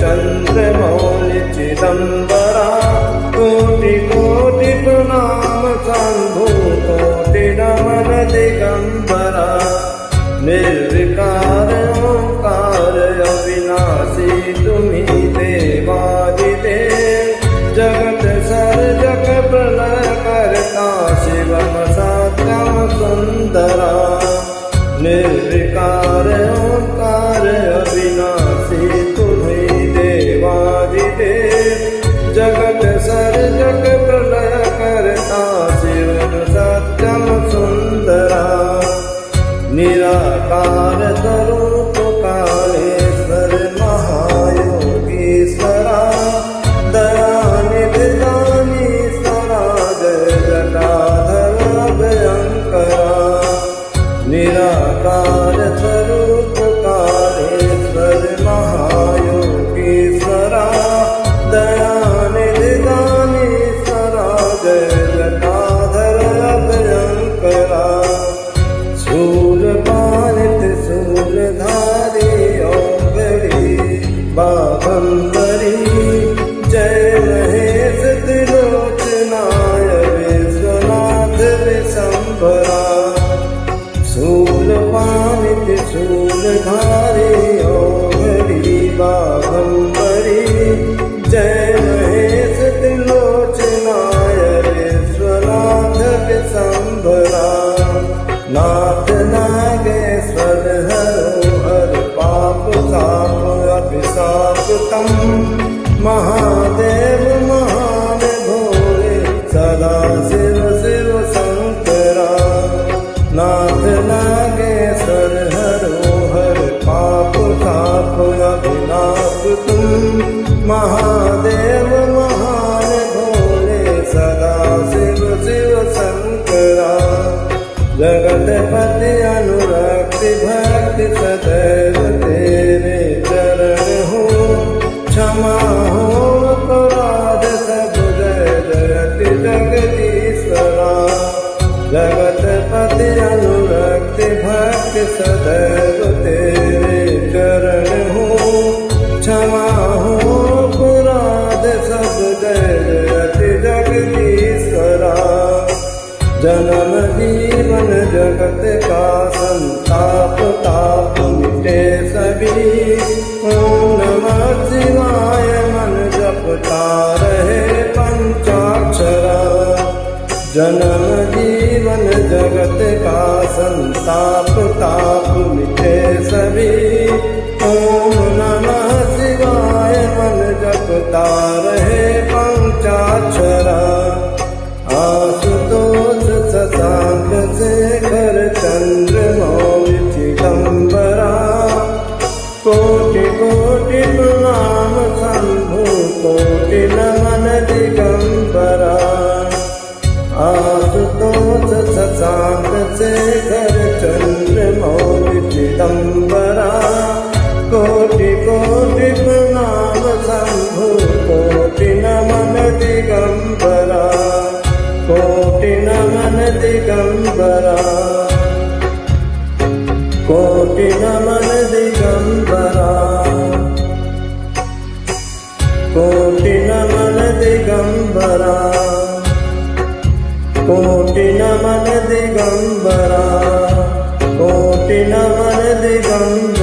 चंद्रमौलि चिदंबरा कोटि कोटि प्रणाम शंभु कोटि नमन दिगंबरा निर्विकार ओंकार अविनाशी तुम्ही देवादिदेव जगत सर्जक प्रलय करता शिवम सत्यम सुंदरा निर्विकार ओंकार अविनाशी तुम्ही देवादिदेव जगत सर्जक प्रलय करता शिवम सत्यम सुंदरा निराकार स्वरूप कालेश्वर महायोगीश्वरा दयानिधि दानीश्वरा जय जटाधर भयंकरा निराकार स्वरूप कालेश्वर महायोगीश्वरा दयानिधि दानीश्वरा जय जटाधर भयंकरा शूलपाणित शूलधारी ओंगरी बाबंबरी जय महेश त्रिलोचनाय विश्वनाथ विशंभरा शूलपाणित शूलधारी ओंगरी बाबंबरी जय महेश त्रिलोचनाय विश्वनाथ विशंभरा नाथ नागेश्वर हरो हर पाप ताप अभिशाप तम महादेव महान भोले सदा शिव शिव शंकरा नाथ नागेश्वर हरो हर पाप ताप अभिनाश तुम महादेव महान भोले सदा शिव शिव शंकरा जगतपति अनुरक्ति भक्ति सदैव तेरे चरण हो क्षमा हो अपराध सब जय जयति जगदीश्वरा जगतपति अनुरक्ति भक्ति सदैव तेरे चरण हो क्षमा हो अपराध सब जय जयति जगदीश्वरा जन्म जीवन जगत का संताप ताप मिटे सभी ओम नमः शिवाय मन जपता रहे पंचाक्षरा जन्म जीवन जगत का संताप ताप मिटे सभी ओम नमः शिवाय मन जपता रहे पंचाक्षरा आशुतोष शशांक शेखर चंद्रमौलि चिदंबरा कोटि कोटि प्रणाम शंभु कोटि नमन दिगंबरा आशुतोष शशांक शेखर चंद्रमौलि चिदंबरा कोटि कोटि प्रणाम शंभु कोटि नमन दिगंबरा कोटि नमन दिगंबरा कोटि नमन दिगंबरा कोटि नमन दिगंबरा कोटि नमन दिगंबरा कोटि नमन दिगंबरा।